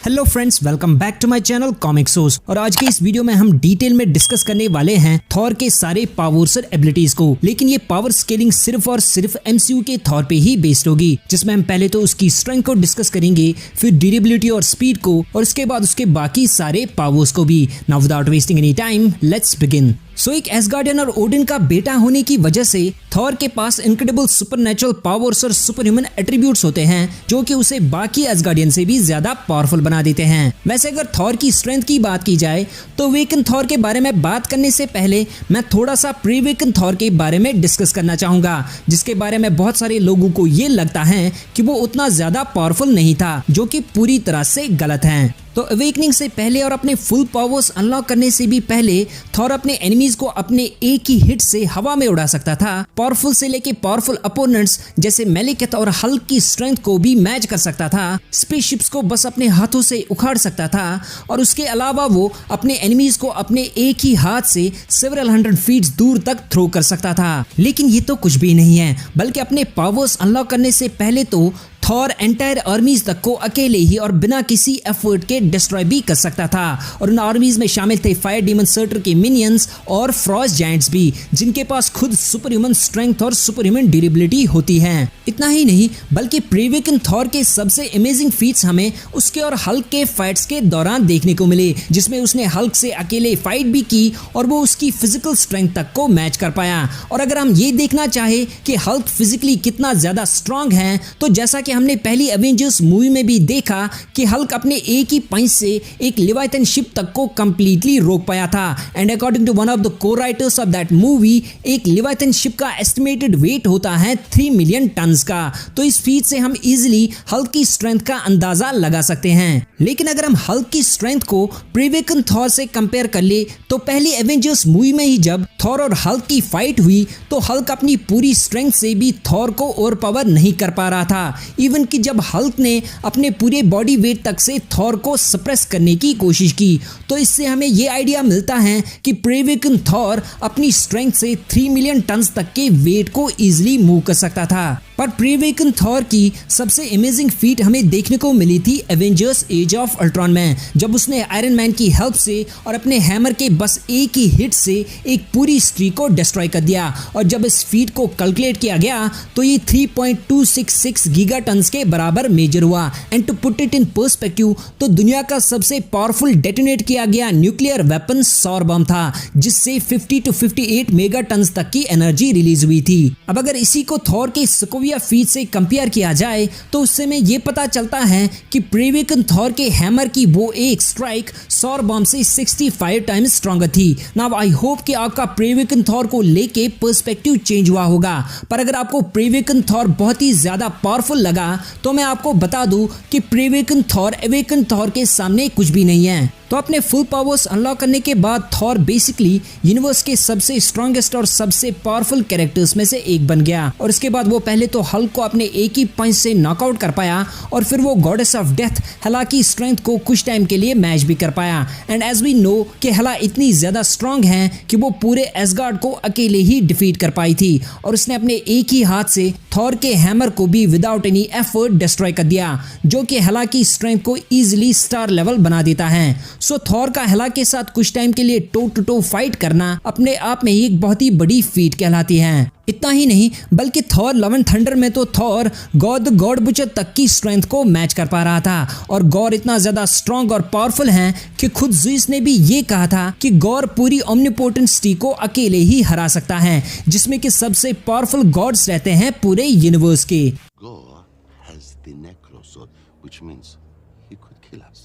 Hello friends, welcome back to my channel comic source. और आज के इस वीडियो में हम डिटेल में डिस्कस करने वाले हैं थॉर के सारे पावर्स और एबिलिटीज को। लेकिन ये पावर स्केलिंग सिर्फ और सिर्फ एमसीयू के थॉर पे ही बेस्ड होगी, जिसमें हम पहले तो उसकी स्ट्रेंथ को डिस्कस करेंगे, फिर ड्यूरेबिलिटी और स्पीड को, और उसके बाद उसके बाकी सारे पावर्स को भी। Now without wasting any time, let's begin. एक एसगार्डियन और ओडिन का बेटा होने की वजह से थॉर के पास इनक्रेडिबल सुपरनैचुरल पावर्स और सुपर ह्यूमन एट्रीब्यूट्स होते हैं, जो कि उसे बाकी एसगार्डियन से भी ज्यादा पावरफुल बना देते हैं। वैसे अगर थॉर की स्ट्रेंथ की बात की जाए तो वेकन थॉर के बारे में बात करने से पहले मैं थोड़ा सा प्री वेकन थॉर के बारे में डिस्कस करना चाहूंगा, जिसके बारे में बहुत सारे लोगों को ये लगता है कि वो उतना ज्यादा पावरफुल नहीं था, जो कि पूरी तरह से गलत है। तो अवेकनिंग से पहले और अपने फुल पावर्स अनलॉक करने से भी पहले थॉर अपने एनिमीज को अपने एक ही हिट से हवा में उड़ा सकता था। पावरफुल से लेके पावरफुल अपोनेंट्स जैसे मेलिकेथ और हल्क की स्ट्रेंथ को भी मैच कर सकता था। स्पेसशिप्स को बस अपने हाथों से उखाड़ सकता था, और उसके अलावा वो अपने एनिमीज को अपने एक ही हाथ से सेवरल 100 फीट दूर तक थ्रो कर सकता था। लेकिन ये तो कुछ भी नहीं है, बल्कि अपने पावर्स अनलॉक करने से पहले तो थॉर एंटायर आर्मीज तक को अकेले ही और बिना किसी एफर्ट के डिस्ट्रॉय भी कर सकता था। और उन आर्मीज में शामिल थे फायर डीमन सर्टर के मिनियंस और फ्रॉस्ट जायंट्स भी, जिनके पास खुद सुपर ह्यूमन स्ट्रेंथ और सुपर ह्यूमन ड्यूरेबिलिटी होती है। इतना ही नहीं, बल्कि प्री-वेकन थॉर के सबसे अमेजिंग फीट्स हमें उसके और हल्क के फाइट्स के दौरान देखने को मिले, जिसमें उसने हल्क से अकेले फाइट भी की और वो उसकी फिजिकल स्ट्रेंथ तक को मैच कर पाया। और अगर हम ये देखना चाहे कि हल्क फिजिकली कितना ज्यादा स्ट्रांग है, तो जैसा कि हमने पहली एवेंजर्स मूवी में भी देखा कि हल्क अपने एक ही पंच से एक लिवाइथन शिप तक को कंप्लीटली रोक पाया था। And according to one of the co-writers of that movie, एक लिवाइथन शिप का एस्टिमेटेड वेट होता है 3 मिलियन टन्स का। तो इस फीट से हम इजीली हल्क की स्ट्रेंथ का अंदाजा लगा सकते हैं। लेकिन अगर हम हल्क की स्ट्रेंथ को प्री-वेकन थॉर से कंपेयर कर ले, तो पहली एवेंजर्स मूवी में ही जब थॉर और हल्क की फाइट हुई, तो हल्क अपनी पूरी स्ट्रेंथ से भी थॉर को ओवर पावर नहीं कर पा रहा था। इवन कि जब हल्क ने अपने पूरे बॉडी वेट तक से थॉर को सप्रेस करने की कोशिश की, तो इससे हमें यह आइडिया मिलता है कि प्री-वेकन थॉर अपनी स्ट्रेंथ से 3 मिलियन टन्स तक के वेट को इजीली मूव कर सकता था। पर प्री-वेकन थॉर की सबसे अमेजिंग फीट हमें देखने को मिली थी एवेंजर्स एज ऑफ अल्ट्रॉन में, जब उसने आयरन मैन की हेल्प से और अपने हैमर के बस एक ही हिट से एक पूरी स्ट्री को डिस्ट्रॉय कर दिया। और जब इस फीट को कैलकुलेट किया गया तो ये 3.266 गीगा टन्स के बराबर मेजर हुआ। And to put it in perspective, तो दुनिया का सबसे पावरफुल डेटोनेट किया गया न्यूक्लियर वेपन सौर बम था, जिससे 50 to 58 मेगा टन्स तक की एनर्जी रिलीज हुई थी। अब अगर इसी को थॉर के सोकोविया फीट से कंपेयर किया जाए, तो उससे में ये पता चलता है कि प्री-वेकन थॉर के हैमर की वो एक स्ट्राइक सौर बम से 65 टाइम्स स्ट्रॉन्गर थी। नाउ आई होप कि आपका प्री-वेकन थॉर को लेके पर्सपेक्टिव चेंज हुआ होगा। पर अगर आपको प्री-वेकन थॉर बहुत ही ज्यादा पावरफुल लगा, तो मैं आपको बता दूं कि प्री-वेकन थॉर अवेकन थॉर के सामने कुछ भी नहीं है। तो अपने फुल पावर्स अनलॉक करने के बाद थॉर बेसिकली यूनिवर्स के सबसे स्ट्रॉन्गेस्ट और सबसे पावरफुल कैरेक्टर्स में से एक बन गया। और इसके बाद वो पहले तो हल्क को अपने एक ही पंच से नॉकआउट कर पाया, और फिर वो गॉडेस ऑफ डेथ हेला की स्ट्रेंथ को कुछ टाइम के लिए मैच भी कर पाया। एंड एज वी नो कि हेला इतनी ज्यादा स्ट्रांग है कि वो पूरे एसगार्ड को अकेले ही डिफीट कर पाई थी, और उसने अपने एक ही हाथ से थॉर के हैमर को भी विदाउट एनी एफर्ट डिस्ट्रॉय कर दिया, जो कि हेला की स्ट्रेंथ को इजीली स्टार लेवल बना देता है। सो थॉर का हेला के साथ कुछ टाइम के लिए टो टू टो फाइट करना अपने आप में ही एक बहुत ही बड़ी फीट कहलाती है। इतना ही नहीं, बल्कि थॉर लव एंड थंडर में तो थॉर गॉड बुचर तक की स्ट्रेंथ को मैच कर पा रहा था। और गॉर इतना ज्यादा स्ट्रांग और पावरफुल है कि खुद ज़्यूस ने भी ये कहा था कि गॉर पूरी ओमनिपोटेंसिटी को अकेले ही हरा सकता है, जिसमें कि सबसे पावरफुल गॉड्स रहते हैं पूरे यूनिवर्स के।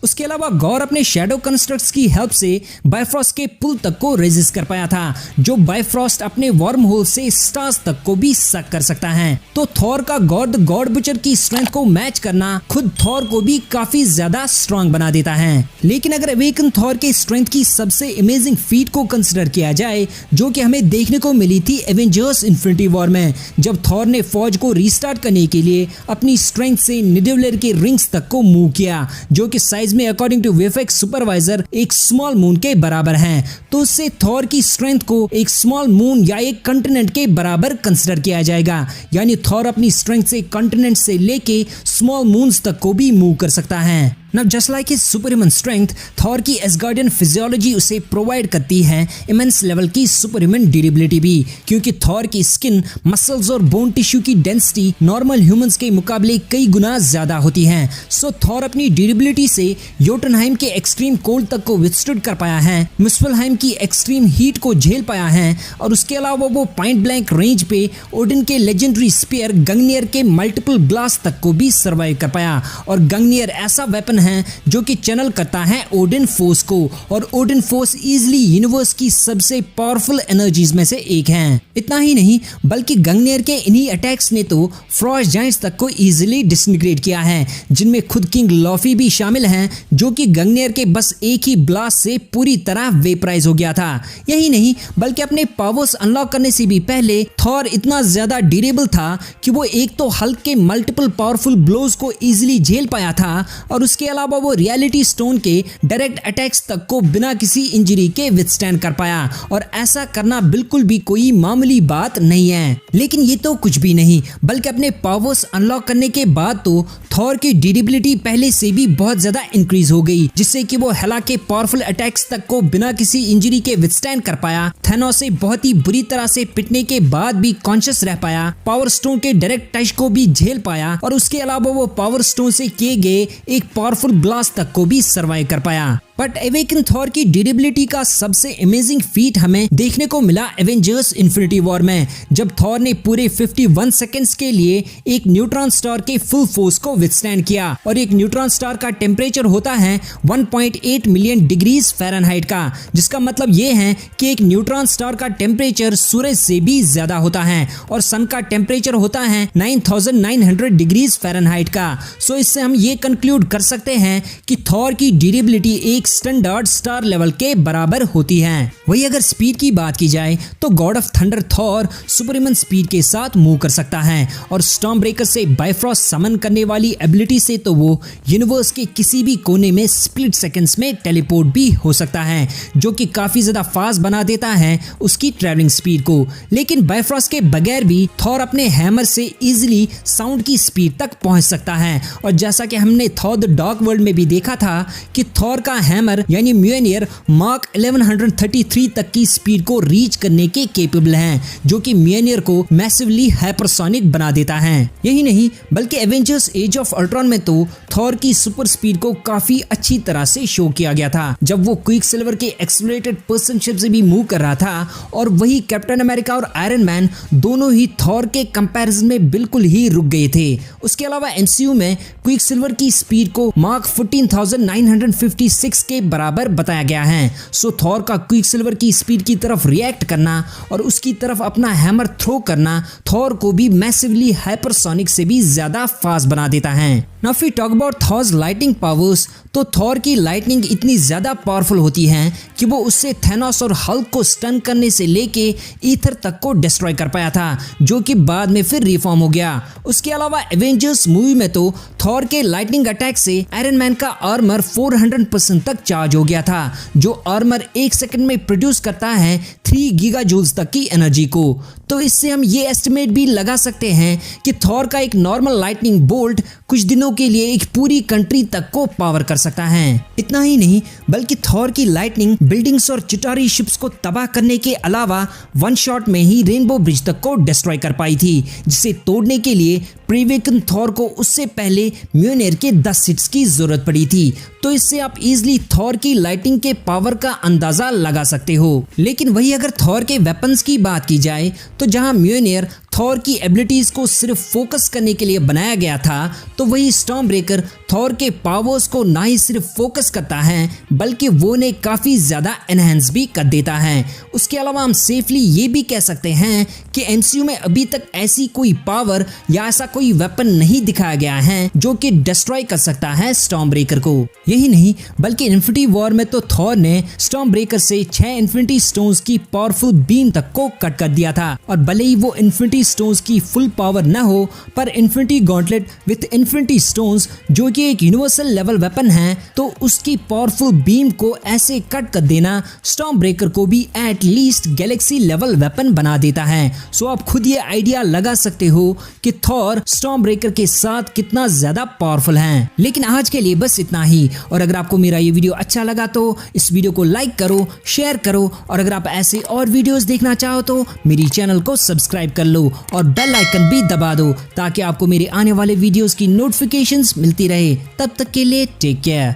उसके अलावा गॉर अपने शैडो कंस्ट्रक्ट्स की हेल्प से बायफ्रॉस्ट के पुल तक को रेजिस्ट कर पाया था, जो बायफ्रॉस्ट अपने वर्म होल से स्टार्स तक को भी सक कर सकता है। तो थॉर का गॉड बुचर की स्ट्रेंथ को मैच करना खुद थॉर को भी काफी ज्यादा स्ट्रांग बना देता है। लेकिन अगर अवेकन थॉर के स्ट्रेंथ की सबसे अमेजिंग फीट को कंसिडर किया जाए, जो कि हमें देखने को मिली थी एवेंजर्स इन्फिनिटी वॉर में, जब थॉर ने फौज को रीस्टार्ट करने के लिए अपनी स्ट्रेंथ से निडवेलर के रिंग्स तक को मूव किया, जो कि साइज में अकॉर्डिंग टू वीएफएक्स सुपरवाइजर एक स्मॉल मून के बराबर है। तो उससे थॉर की स्ट्रेंथ को एक स्मॉल मून या एक कंटिनेंट के बराबर कंसिडर किया जाएगा। यानी थॉर अपनी स्ट्रेंथ से कंटिनेंट से लेके स्मॉल मून्स तक को भी मूव कर सकता है। Now just like his superhuman strength, Thor की एसगार्डियन फिजियोलॉजी उसे प्रोवाइड करती है इमेंस लेवल की सुपरह्यूमन ड्यूरेबिलिटी भी, क्योंकि थॉर की स्किन, मसल्स और बोन टिश्यू की डेंसिटी नॉर्मल ह्यूमंस के मुकाबले कई गुना ज्यादा होती है। सो थॉर अपनी ड्यूरेबिलिटी से योटनहाइम के एक्सट्रीम कोल्ड तक को विथस्टूड कर पाया है, मुस्फलहाइम की एक्सट्रीम हीट को झेल पाया है, और उसके अलावा वो पॉइंट ब्लैंक रेंज पे ओडिन के लेजेंडरी स्पीयर गंगनियर के मल्टीपल ब्लास्ट तक को भी सर्वाइव कर पाया। और गंगनियर ऐसा वेपन है जो कि चैनल करता है ओडिन फोर्स को, और ओडिन फोर्स इजीली यूनिवर्स की सबसे पावरफुल एनर्जीज में से एक है। इतना ही नहीं बल्कि गंगनियर के इन्हीं अटैक्स ने तो फ्रॉस्ट जायंट्स तक को इजीली डिसइंटीग्रेट किया है, जिनमें खुद किंग लॉफी भी शामिल हैं, जो कि गंगनियर के बस एक ही ब्लास्ट से पूरी तरह वेपराइज हो गया था। यही नहीं बल्कि अपने पावर्स अनलॉक करने से भी पहले थॉर इतना ज्यादा ड्यूरेबल था कि वो एक तो हल्क के मल्टीपल पावरफुल ब्लोज को इजीली झेल पाया था, और उसके अलावा वो रियलिटी स्टोन के डायरेक्ट अटैक्स तक को बिना किसी इंजरी के विथस्टैंड कर पाया, और ऐसा करना बिल्कुल भी कोई मामूली बात नहीं है। लेकिन ये तो कुछ भी नहीं, बल्कि अपने पावर्स अनलॉक करने के बाद तो थॉर की ड्यूरेबिलिटी पहले से भी बहुत ज्यादा इंक्रीज हो गई, जिससे कि वो हेला के पावरफुल अटैक्स तक को बिना किसी इंजरी के विथस्टैंड कर पाया, थैनोस से बहुत ही बुरी तरह से पिटने के बाद भी कॉन्शियस रह पाया, पावर स्टोन के डायरेक्ट टच को भी झेल पाया, और उसके अलावा वो पावर स्टोन से किए गए एक पावरफुल ब्लास्ट तक को भी सर्वाइव कर पाया। बट अवेकन थॉर की ड्यूरेबिलिटी का सबसे अमेजिंग फीट हमें देखने को मिला एवेंजर्स इन्फिनिटी वॉर में, जब थॉर ने पूरे 51 सेकेंड्स के लिए एक न्यूट्रॉन स्टार के फुल फोर्स को विथस्टैंड किया। और एक न्यूट्रॉन स्टार का टेम्परेचर होता है 1.8 मिलियन डिग्रीज फ़ारेनहाइट का, जिसका मतलब ये है कि एक न्यूट्रॉन स्टार का टेम्परेचर सूरज से भी ज्यादा होता है, और सन का टेम्परेचर होता है 9900 डिग्रीज फ़ारेनहाइट का। सो इससे हम ये कंक्लूड कर सकते हैं कि थॉर की ड्यूरेबिलिटी एक स्टैंडर्ड स्टार लेवल के बराबर होती है। वही अगर स्पीड की बात की जाए तो God of thunder Thor सुपरह्यूमन speed के साथ मूव कर सकता है, और स्टॉर्म ब्रेकर से बाइफ्रॉस्ट समन करने वाली एबिलिटी से तो वो यूनिवर्स के किसी भी कोने में स्प्लिट सेकंड्स में टेलीपोर्ट भी हो सकता है, जो कि काफी ज्यादा फास्ट बना देता है उसकी ट्रैवलिंग स्पीड को। लेकिन बाइफ्रॉस्ट के बगैर भी थॉर अपने हैमर से इजीली साउंड की स्पीड तक पहुंच सकता है, और जैसा कि हमने थॉर द डार्क वर्ल्ड में भी देखा था कि थॉर का हैमर यानी म्योनियर मार्क 1133 तक की स्पीड को रीच करने के केपेबल हैं, जो कि म्योनियर को मैसिवली हाइपरसोनिक बना देता है। यही नहीं बल्कि एवेंजर्स एज ऑफ अल्ट्रॉन में तो थॉर की सुपर स्पीड को काफी अच्छी तरह से शो किया गया था, जब वो क्विक सिल्वर के एक्सेलरेटेड पर्सन शिप से भी मूव कर रहा था, और वही कैप्टन अमेरिका और आयरन मैन दोनों ही थॉर के कंपैरिजन में बिल्कुल ही रुक गए थे। उसके अलावा एमसीयू में क्विक सिल्वर की स्पीड को मार्क 14,956 के बराबर बताया गया है। सो थॉर का क्विक सिल्वर की स्पीड की तरफ रिएक्ट करना और उसकी तरफ अपना हैमर थ्रो करना थॉर को भी मैसिवली हाइपरसोनिक से भी ज्यादा फास्ट बना देता है। Now if we talk about Thor's lightning powers, तो थॉर की लाइटनिंग इतनी ज्यादा पावरफुल होती है कि वो उससे थैनोस और हल्क को स्टन करने से लेके ईथर तक को डिस्ट्रॉय कर पाया था, जो कि बाद में फिर रिफॉर्म हो गया। उसके अलावा एवेंजर्स मूवी में तो थॉर के लाइटनिंग अटैक से आयरन मैन का आर्मर 400% तक चार्ज हो गया था, जो आर्मर एक सेकंड में प्रोड्यूस करता है 3 गीगा जूल्स तक की एनर्जी को। तो इससे हम ये एस्टिमेट भी लगा सकते हैं कि थॉर का एक नॉर्मल लाइटनिंग बोल्ट कुछ दिनों के लिए एक पूरी कंट्री तक को पावर कर सकता है। इतना ही नहीं बल्कि थॉर की लाइटनिंग बिल्डिंग्स और चिटारी शिप्स को तबाह करने के अलावा वन शॉट में ही रेनबो ब्रिज तक को डिस्ट्रॉय कर पाई थी, जिसे तोड़ने के लिए प्रीवेकन थॉर को उससे पहले म्योनियर के 10 हिट्स की जरूरत पड़ी थी। तो इससे आप इजीली थॉर की लाइटिंग के पावर का अंदाजा लगा सकते हो। लेकिन वही अगर थॉर के वेपन्स की बात की जाए तो जहां म्योनियर थॉर की एबिलिटीज को सिर्फ फोकस करने के लिए बनाया गया था, तो वही स्टॉर्म ब्रेकर थॉर के पावर्स को ना ही सिर्फ फोकस करता है बल्कि वो ने काफी ज्यादा एनहेंस भी कर देता है। उसके अलावा हम सेफली ये भी कह सकते हैं कि एमसीयू में अभी तक ऐसी कोई पावर या ऐसा कोई वेपन नहीं दिखाया गया है जो कि डिस्ट्रॉय कर सकता है स्टॉर्म ब्रेकर को। यही नहीं बल्कि इन्फिनिटी वॉर में तो थॉर ने स्टॉर्म ब्रेकर से 6 इन्फिनिटी स्टोन्स की पावरफुल बीम तक को कट कर दिया था, और भले ही वो इन्फिनिटी स्टोन्स की फुल पावर न हो, पर infinity gauntlet with infinity stones जो कि एक यूनिवर्सल लेवल वेपन है, तो उसकी पावरफुल बीम को ऐसे कट कर देना स्टॉर्म ब्रेकर को भी at least Galaxy level weapon बना देता है। सो आप खुद ये आइडिया लगा सकते हो कि थॉर स्टॉर्म ब्रेकर के साथ कितना ज्यादा पावरफुल है। लेकिन आज के लिए बस इतना ही, और अगर आपको मेरा ये वीडियो अच्छा लगा तो इस वीडियो को लाइक करो, शेयर करो, और अगर आप ऐसे और वीडियोस देखना चाहो तो मेरी चैनल को सब्सक्राइब कर लो और बेल आइकन भी दबा दो ताकि आपको मेरे आने वाले वीडियोस की नोटिफिकेशंस मिलती रहे। तब तक के लिए टेक केयर।